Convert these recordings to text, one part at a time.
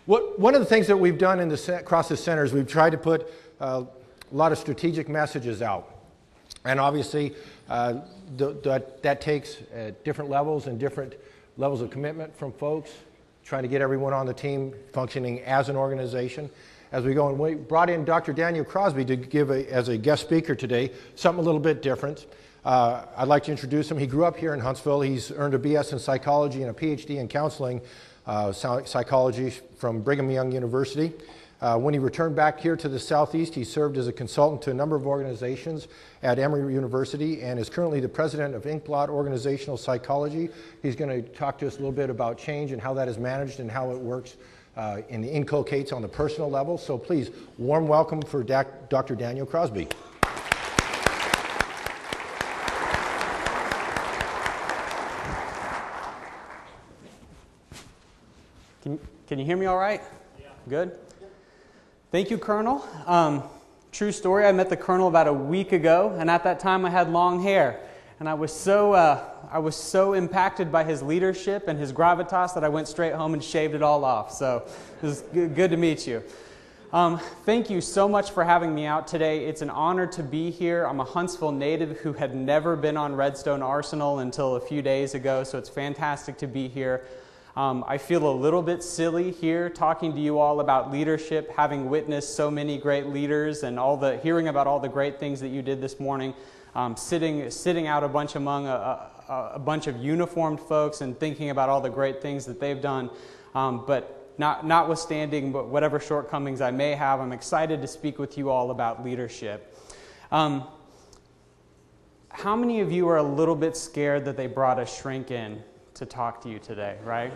One of the things that we've done across the center is we've tried to put a lot of strategic messages out. And obviously, that takes different levels and different levels of commitment from folks, trying to get everyone on the team functioning as an organization. As we go, and we brought in Dr. Daniel Crosby to give as a guest speaker today, something a little bit different. I'd like to introduce him. He grew up here in Huntsville. He's earned a BS in psychology and a PhD in counseling psychology from Brigham Young University. When he returned back here to the Southeast, he served as a consultant to a number of organizations at Emory University and is currently the president of Inkblot Organizational Psychology. He's going to talk to us a little bit about change and how that is managed and how it works and inculcates on the personal level. So please, warm welcome for Dr. Daniel Crosby. Can you hear me all right? Yeah. Good? Thank you, Colonel. True story, I met the Colonel about a week ago, and at that time I had long hair. And I was so impacted by his leadership and his gravitas that I went straight home and shaved it all off. So it was good to meet you. Thank you so much for having me out today. It's an honor to be here. I'm a Huntsville native who had never been on Redstone Arsenal until a few days ago, so it's fantastic to be here. I feel a little bit silly here talking to you all about leadership, having witnessed so many great leaders and hearing about all the great things that you did this morning, sitting out a bunch among a bunch of uniformed folks and thinking about all the great things that they've done. But notwithstanding whatever shortcomings I may have, I'm excited to speak with you all about leadership. How many of you are a little bit scared that they brought a shrink in to talk to you today, right?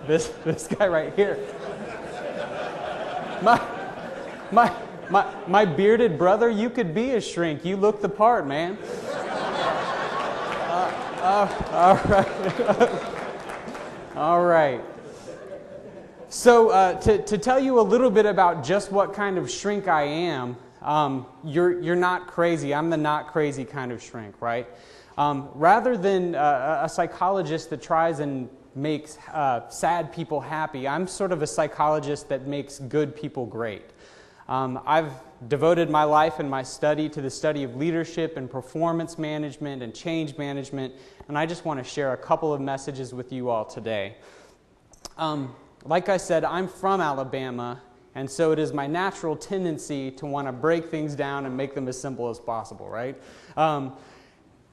This guy right here. My bearded brother, you could be a shrink. You look the part, man. All right. All right. So to tell you a little bit about just what kind of shrink I am, you're not crazy. I'm the not crazy kind of shrink, right? Rather than a psychologist that tries and makes sad people happy, I'm sort of a psychologist that makes good people great. I've devoted my life and my study to the study of leadership and performance management and change management, and I just want to share a couple of messages with you all today. Like I said, I'm from Alabama, and so it is my natural tendency to want to break things down and make them as simple as possible, right?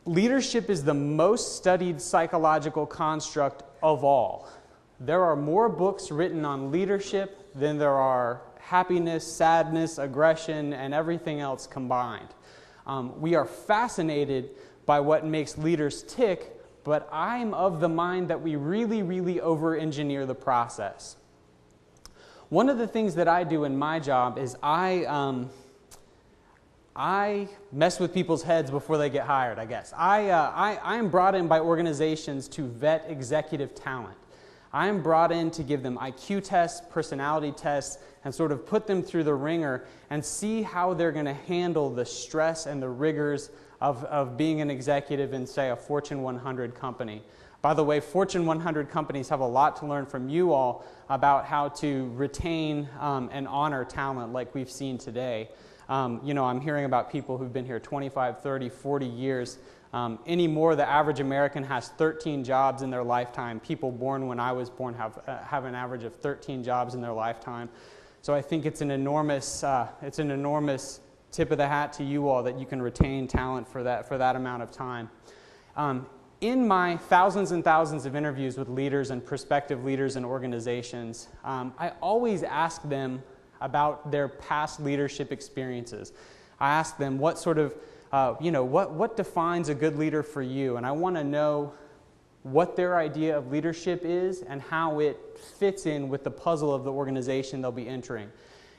Leadership is the most studied psychological construct of all. There are more books written on leadership than there are happiness, sadness, aggression, and everything else combined. We are fascinated by what makes leaders tick, but I'm of the mind that we really, really over-engineer the process. One of the things that I do in my job is I mess with people's heads before they get hired, I guess. I am brought in by organizations to vet executive talent. I am brought in to give them IQ tests, personality tests, and sort of put them through the ringer and see how they're going to handle the stress and the rigors of being an executive in, say, a Fortune 100 company. By the way, Fortune 100 companies have a lot to learn from you all about how to retain and honor talent like we've seen today. I'm hearing about people who've been here 25, 30, 40 years. Anymore, the average American has 13 jobs in their lifetime. People born when I was born have an average of 13 jobs in their lifetime. So I think it's an enormous tip of the hat to you all that you can retain talent for that amount of time. In my thousands and thousands of interviews with leaders and prospective leaders and organizations, I always ask them about their past leadership experiences. I ask them what sort of, what defines a good leader for you? And I want to know what their idea of leadership is and how it fits in with the puzzle of the organization they'll be entering.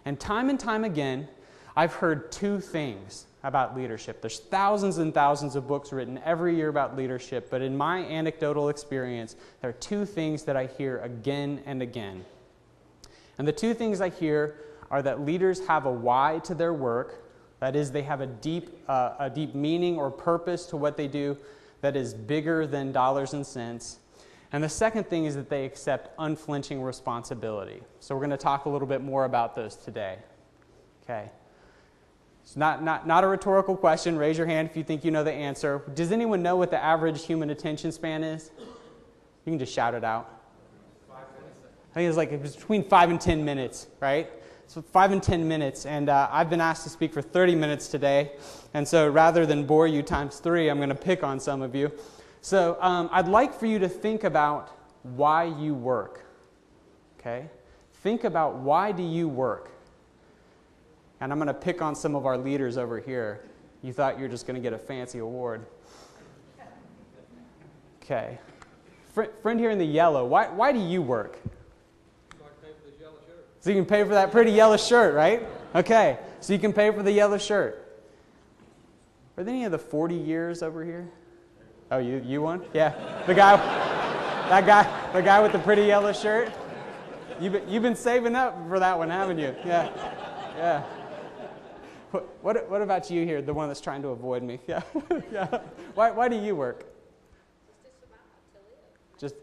And time again, I've heard two things about leadership. There's thousands and thousands of books written every year about leadership, but in my anecdotal experience, there are two things that I hear again and again. And the two things I hear are that leaders have a why to their work. That is, they have a deep meaning or purpose to what they do that is bigger than dollars and cents. And the second thing is that they accept unflinching responsibility. So we're going to talk a little bit more about those today. Okay. It's not a rhetorical question. Raise your hand if you think you know the answer. Does anyone know what the average human attention span is? You can just shout it out. 5 minutes. I think it's like between 5 and 10 minutes, right? So 5 and 10 minutes, and I've been asked to speak for 30 minutes today, and so rather than bore you times 3, I'm going to pick on some of you. So I'd like for you to think about why you work, okay? Think about why do you work? And I'm going to pick on some of our leaders over here. You thought you were just going to get a fancy award. Okay. Friend here in the yellow, why do you work? So I can pay for this yellow shirt. So you can pay for that pretty yellow shirt, right? Okay, so you can pay for the yellow shirt. Are there any of the 40 years over here? Oh, you won? Yeah, the guy with the pretty yellow shirt. You've been saving up for that one, haven't you? Yeah, yeah. What about you here, the one that's trying to avoid me? Yeah, yeah. Why do you work? Just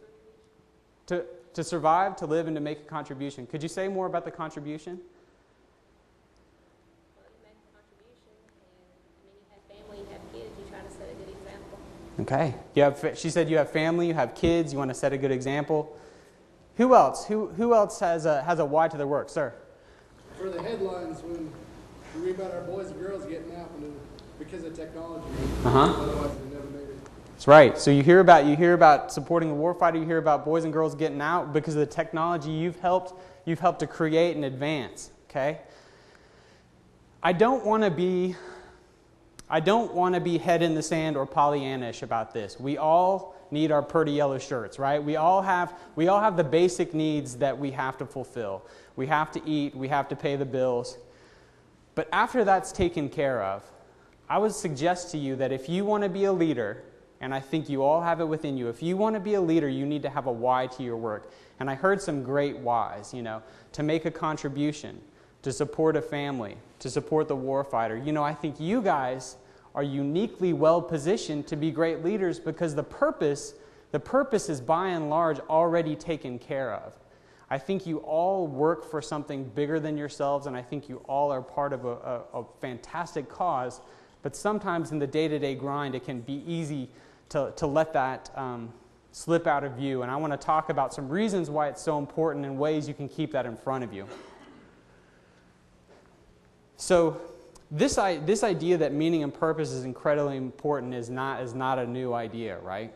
to survive, to live, and to make a contribution. Could you say more about the contribution? Well, you make a contribution, and you have family, you have kids, you're trying to set a good example. Okay. She said you have family, you have kids, you want to set a good example. Who else? Who else has a why to their work, sir? For the headlines, when we read about our boys and girls getting out because of technology, otherwise they never made it. That's right. So you hear about supporting a warfighter. You hear about boys and girls getting out because of the technology you've helped to create and advance. Okay. I don't want to be head in the sand or Pollyannish about this. We all need our pretty yellow shirts, right? We all have the basic needs that we have to fulfill. We have to eat. We have to pay the bills. But after that's taken care of, I would suggest to you that if you want to be a leader, and I think you all have it within you, if you want to be a leader, you need to have a why to your work. And I heard some great whys, to make a contribution, to support a family, to support the warfighter. I think you guys are uniquely well positioned to be great leaders because the purpose is by and large already taken care of. I think you all work for something bigger than yourselves, and I think you all are part of a fantastic cause. But sometimes in the day-to-day grind, it can be easy to let that slip out of view. And I want to talk about some reasons why it's so important and ways you can keep that in front of you. So this idea that meaning and purpose is incredibly important is not a new idea, right?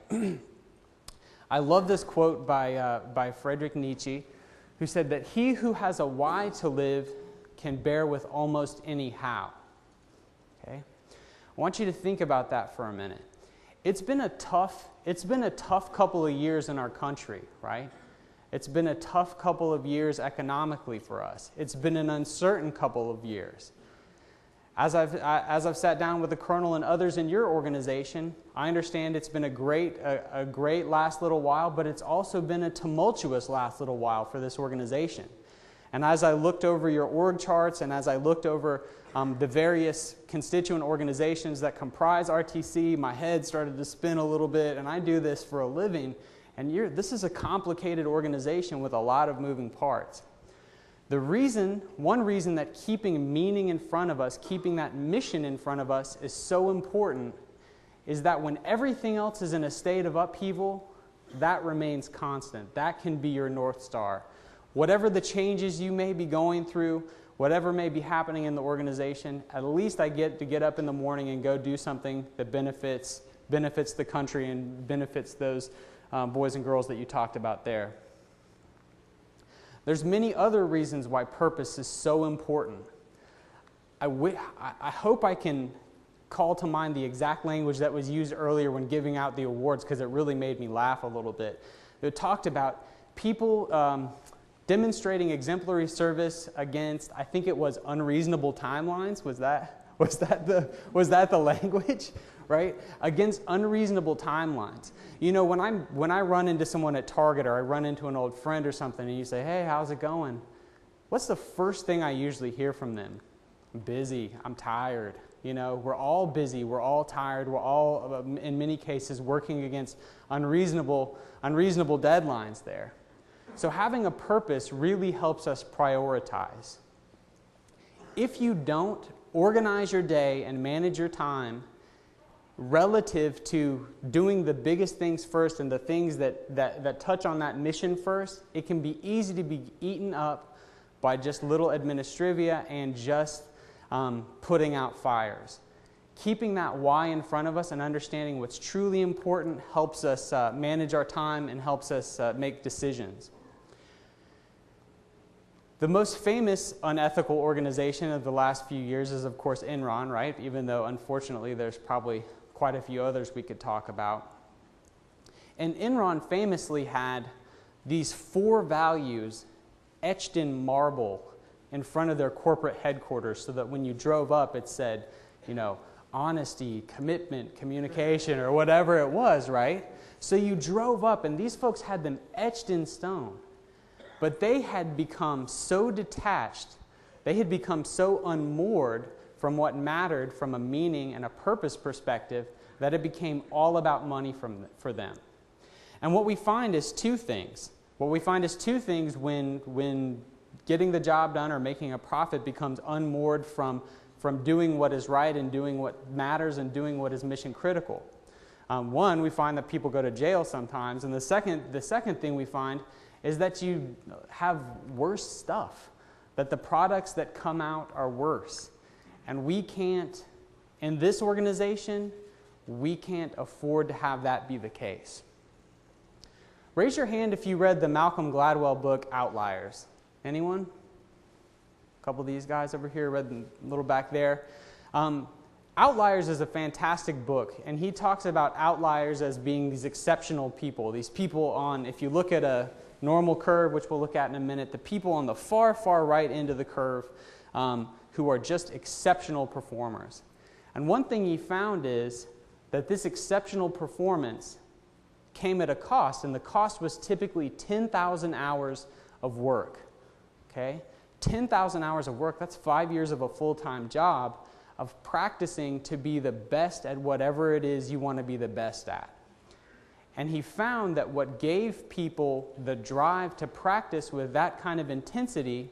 I love this quote by Friedrich Nietzsche, who said that he who has a why to live can bear with almost any how. Okay? I want you to think about that for a minute. It's been a tough couple of years in our country, right? It's been a tough couple of years economically for us. It's been an uncertain couple of years. As I've sat down with the colonel and others in your organization, I understand it's been a great last little while, but it's also been a tumultuous last little while for this organization. And as I looked over your org charts and as I looked over the various constituent organizations that comprise RTC, my head started to spin a little bit, and I do this for a living, and this is a complicated organization with a lot of moving parts. One reason that keeping meaning in front of us, keeping that mission in front of us is so important is that when everything else is in a state of upheaval, that remains constant. That can be your North Star. Whatever the changes you may be going through, whatever may be happening in the organization, at least I get to get up in the morning and go do something that benefits the country and benefits those boys and girls that you talked about there. There's many other reasons why purpose is so important. I hope I can call to mind the exact language that was used earlier when giving out the awards because it really made me laugh a little bit. It talked about people demonstrating exemplary service against, I think it was unreasonable timelines. Was that the language? Right? Against unreasonable timelines. When I run into someone at Target or I run into an old friend or something and you say, hey, how's it going? What's the first thing I usually hear from them? I'm busy. I'm tired. You know, we're all busy, we're all tired, we're all, in many cases, working against unreasonable deadlines there. So having a purpose really helps us prioritize. If you don't organize your day and manage your time relative to doing the biggest things first and the things that touch on that mission first, it can be easy to be eaten up by just little administrivia and just putting out fires. Keeping that why in front of us and understanding what's truly important helps us manage our time and helps us make decisions. The most famous unethical organization of the last few years is, of course, Enron, right? Even though, unfortunately, there's probably quite a few others we could talk about. And Enron famously had these 4 values etched in marble in front of their corporate headquarters so that when you drove up, it said, you know, honesty, commitment, communication, or whatever it was, right? So you drove up, and these folks had them etched in stone. But they had become so detached, they had become so unmoored from what mattered from a meaning and a purpose perspective that it became all about money for them. And what we find is 2 things. What we find is 2 things when getting the job done or making a profit becomes unmoored from doing what is right and doing what matters and doing what is mission critical. One, we find that people go to jail sometimes, and the second thing we find is that you have worse stuff, that the products that come out are worse. And we can't, in this organization, we can't afford to have that be the case. Raise your hand if you read the Malcolm Gladwell book, Outliers. Anyone? A couple of these guys over here read a little back there. Outliers is a fantastic book, and he talks about outliers as being these exceptional people. These people on, if you look at a normal curve, which we'll look at in a minute, the people on the far, far right end of the curve who are just exceptional performers. And one thing he found is that this exceptional performance came at a cost, and the cost was typically 10,000 hours of work. Okay? 10,000 hours of work, that's 5 years of a full-time job of practicing to be the best at whatever it is you want to be the best at. And he found that what gave people the drive to practice with that kind of intensity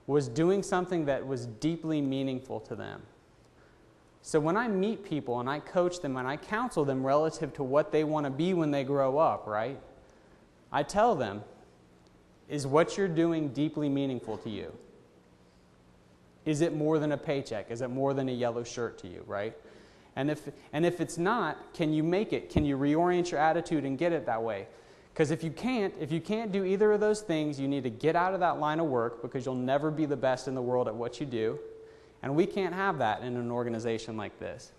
was doing something that was deeply meaningful to them. So when I meet people and I coach them and I counsel them relative to what they want to be when they grow up, right? I tell them, is what you're doing deeply meaningful to you? Is it more than a paycheck? Is it more than a yellow shirt to you, right? And if it's not, can you make it? Can you reorient your attitude and get it that way? Because if you can't do either of those things, you need to get out of that line of work because you'll never be the best in the world at what you do. And we can't have that in an organization like this.